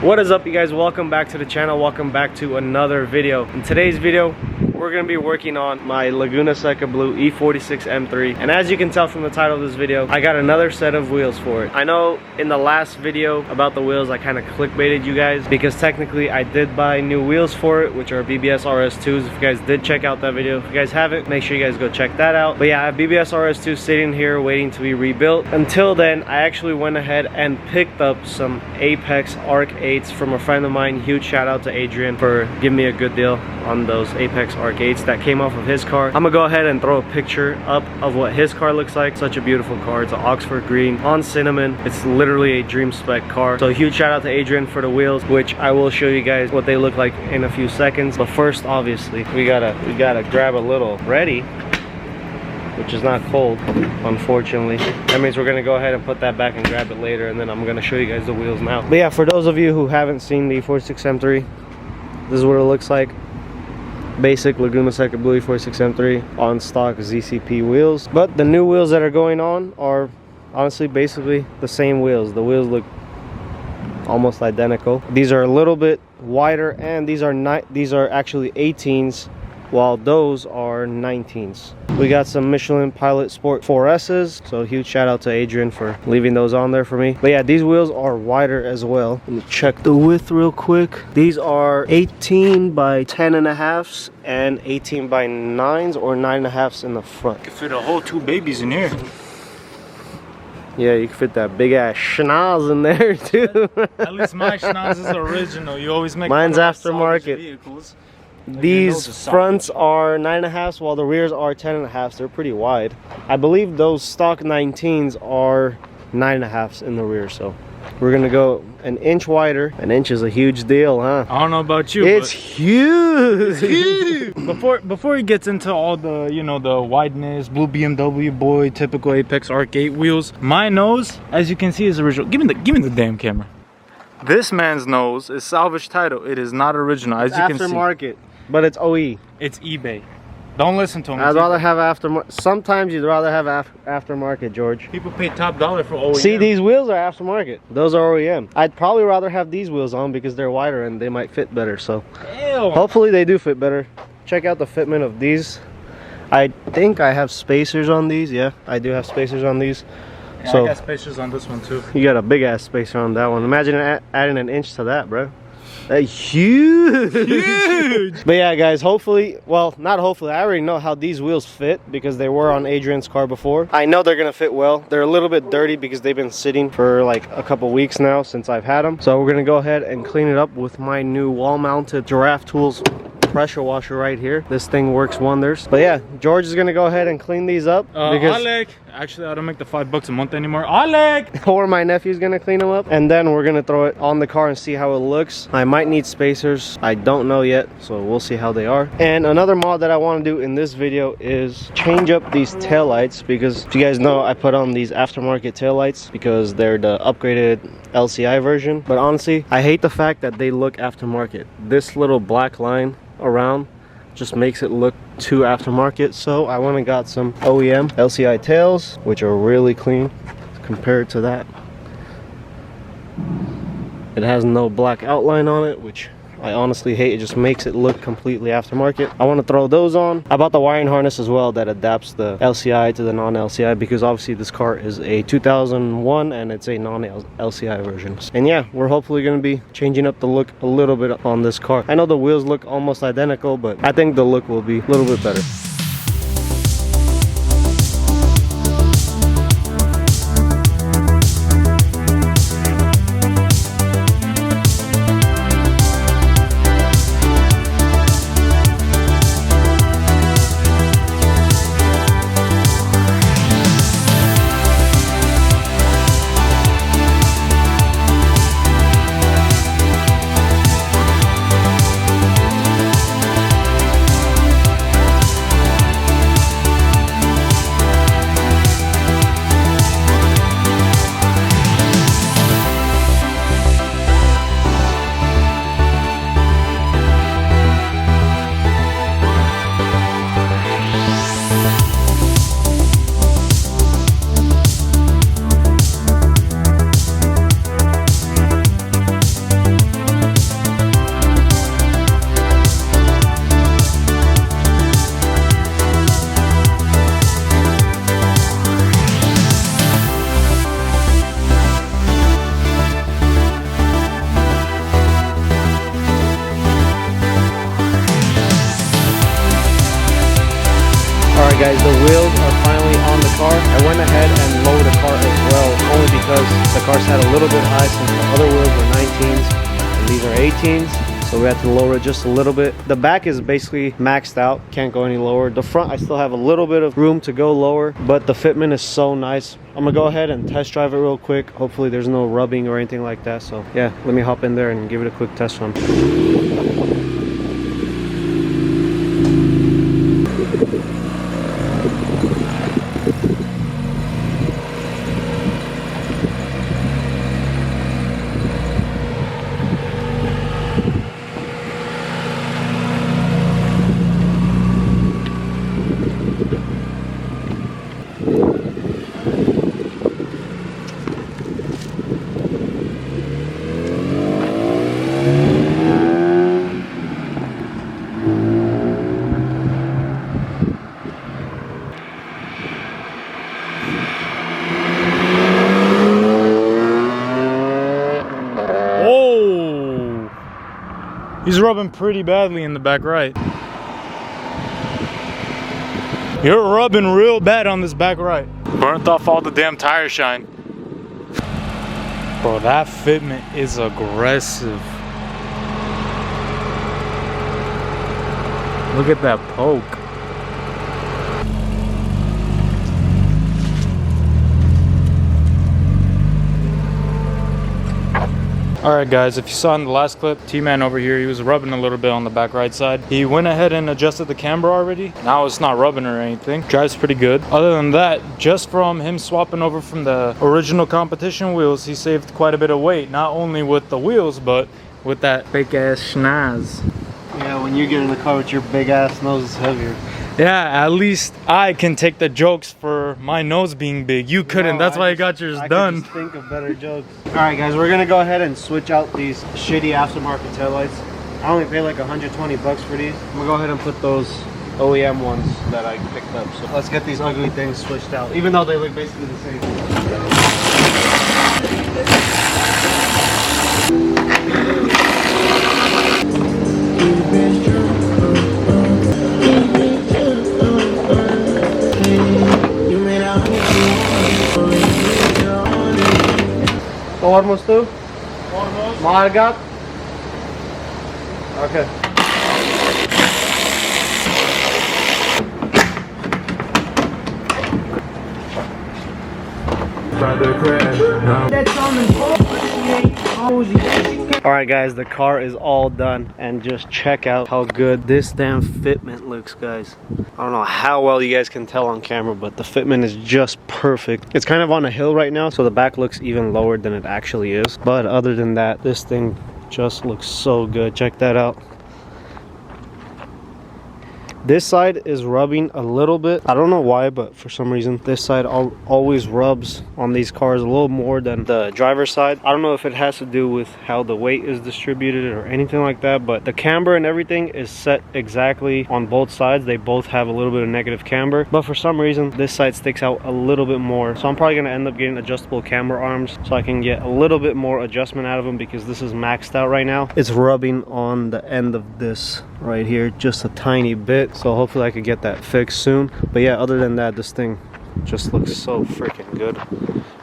What is up, you guys? Welcome back to the channel. Welcome back to another video. In today's video, we're going to be working on my Laguna Seca Blue E46 M3. And as you can tell from the title of this video, I got another set of wheels for it. I know in the last video about the wheels, I kind of clickbaited you guys because technically I did buy new wheels for it, which are BBS RS2s. If you guys did check out that video, if you guys haven't, make sure you guys go check that out. But yeah, I have BBS RS2 sitting here waiting to be rebuilt. Until then, I actually went ahead and picked up some Apex Arc 8s from a friend of mine. Huge shout out to Adrian for giving me a good deal on those Apex Arc 8s that came off of his car. I'm gonna go ahead and throw a picture up of what his car looks like. Such a beautiful car. It's an Oxford green on cinnamon. It's literally a dream spec car. So huge shout out to Adrian for the wheels, which I will show you guys what they look like in a few seconds. But first, obviously, we gotta grab a little ready, which is not cold, unfortunately. That means we're gonna go ahead and put that back and grab it later, and then I'm gonna show you guys the wheels now. But yeah, for those of you who haven't seen the E46 M3, this is what it looks like. Basic Laguna Seca Blue E46 M3 on stock ZCP wheels. But the new wheels that are going on are honestly basically the same wheels. The wheels look almost identical. These are a little bit wider, and these are actually 18s, while those are 19s. We got some Michelin Pilot Sport 4S's, so huge shout out to Adrian for leaving those on there for me. But yeah, these wheels are wider as well. Let me check the width real quick. These are 18 by 10.5s and 18 by 9s or 9.5s in the front. You can fit a whole two babies in here. Yeah, you can fit that big ass schnoz in there too. At least my schnoz is original. You always make mine's aftermarket. Vehicles. These fronts are 9.5s while the rears are 10.5s. They're pretty wide. I believe those stock 19s are 9.5s in the rear, so we're gonna go an inch wider. An inch is a huge deal, huh? I don't know about you, it's huge. It's huge. Before he gets into all the, you know, the wideness, blue BMW boy, typical Apex Arc 8 wheels, my nose, as you can see, is original. Give me the damn camera. This man's nose is salvage title. It is not original, as you can see. Aftermarket. But it's OE. It's eBay. Don't listen to him. I'd rather have aftermarket. Sometimes you'd rather have aftermarket, George. People pay top dollar for OEM. See, these wheels are aftermarket. Those are OEM. I'd probably rather have these wheels on because they're wider and they might fit better. So ew. Hopefully they do fit better. Check out the fitment of these. I think I have spacers on these. Yeah, I do have spacers on these. Yeah, so I got spacers on this one too. You got a big ass spacer on that one. Imagine adding an inch to that, bro. Huge. But yeah, guys, hopefully, well, not hopefully, I already know how these wheels fit because they were on Adrian's car before. I know they're gonna fit well. They're a little bit dirty because they've been sitting for like a couple weeks now since I've had them. So we're gonna go ahead and clean it up with my new wall-mounted Giraffe Tools pressure washer right here. This thing works wonders. But yeah, George is gonna go ahead and clean these up because Alec, actually I don't make the $5 a month anymore. Alec, or my nephew's gonna clean them up, and then we're gonna throw it on the car and see how it looks. I might need spacers. I don't know yet, so we'll see how they are. And another mod that I want to do in this video is change up these tail lights, because if you guys know, I put on these aftermarket tail lights because they're the upgraded LCI version. But honestly, I hate the fact that they look aftermarket. This little black line around just makes it look too aftermarket, so I went and got some OEM LCI tails, which are really clean compared to that. It has no black outline on it, which I honestly hate. It just makes it look completely aftermarket. I want to throw those on. I bought the wiring harness as well that adapts the LCI to the non-LCI, because obviously this car is a 2001 and it's a non-LCI version. And yeah, we're hopefully going to be changing up the look a little bit on this car. I know the wheels look almost identical, but I think the look will be a little bit better. car, I went ahead and lowered the car as well, only because the car sat a little bit high since the other wheels were 19s and these are 18s. So we had to lower it just a little bit. The back is basically maxed out, can't go any lower. The front, I still have a little bit of room to go lower, but the fitment is so nice. I'm gonna go ahead and test drive it real quick. Hopefully there's no rubbing or anything like that. So yeah, let me hop in there and give it a quick test run. He's rubbing pretty badly in the back right. You're rubbing real bad on this back right. Burnt off all the damn tire shine. Bro, that fitment is aggressive. Look at that poke. Alright guys, if you saw in the last clip, T-Man over here, he was rubbing a little bit on the back right side. He went ahead and adjusted the camber already. Now it's not rubbing or anything. Drives pretty good. Other than that, just from him swapping over from the original competition wheels, he saved quite a bit of weight. Not only with the wheels, but with that fake ass schnoz. Yeah, when you get in the car with your big ass nose, it's heavier. Yeah, at least I can take the jokes for my nose being big. You couldn't. No, that's why you got yours done. I just think of better jokes. All right, guys, we're gonna go ahead and switch out these shitty aftermarket taillights. I only paid like 120 bucks for these. I'm gonna go ahead and put those OEM ones that I picked up. So let's get these ugly things switched out, even though they look basically the same. Almost through? Almost. Margat? Okay. Alright guys, the car is all done, and just check out how good this damn fitment looks, guys. I don't know how well you guys can tell on camera, but the fitment is just perfect. It's kind of on a hill right now, so the back looks even lower than it actually is. But other than that, this thing just looks so good. Check that out. This side is rubbing a little bit. I don't know why, but for some reason this side always rubs on these cars a little more than the driver's side. I don't know if it has to do with how the weight is distributed or anything like that, but the camber and everything is set exactly on both sides. They both have a little bit of negative camber, but for some reason this side sticks out a little bit more. So I'm probably going to end up getting adjustable camber arms so I can get a little bit more adjustment out of them, because this is maxed out right now. It's rubbing on the end of this right here just a tiny bit, so hopefully I could get that fixed soon. But yeah, other than that, this thing just looks so freaking good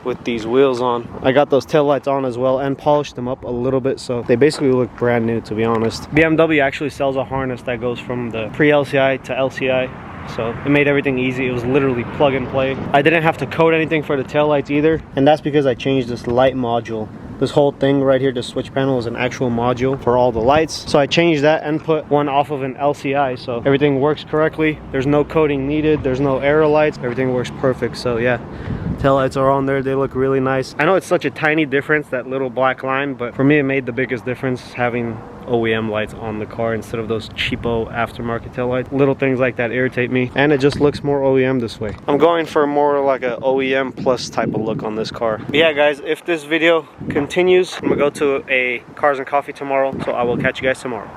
with these wheels on. I got those taillights on as well and polished them up a little bit, so they basically look brand new, to be honest. BMW actually sells a harness that goes from the pre-LCI to LCI, so it made everything easy. It was literally plug and play. I didn't have to code anything for the taillights either, and that's because I changed this light module. This whole thing right here, the switch panel, is an actual module for all the lights. So I changed that and put one off of an LCI, so everything works correctly. There's no coating needed, there's no aero lights, everything works perfect. So yeah, taillights are on there, they look really nice. I know it's such a tiny difference, that little black line, but for me it made the biggest difference having OEM lights on the car instead of those cheapo aftermarket taillights. Little things like that irritate me, and it just looks more OEM this way. I'm going for more like a OEM plus type of look on this car. But yeah guys, if this video continues, I'm gonna go to a Cars and Coffee tomorrow, so I will catch you guys tomorrow.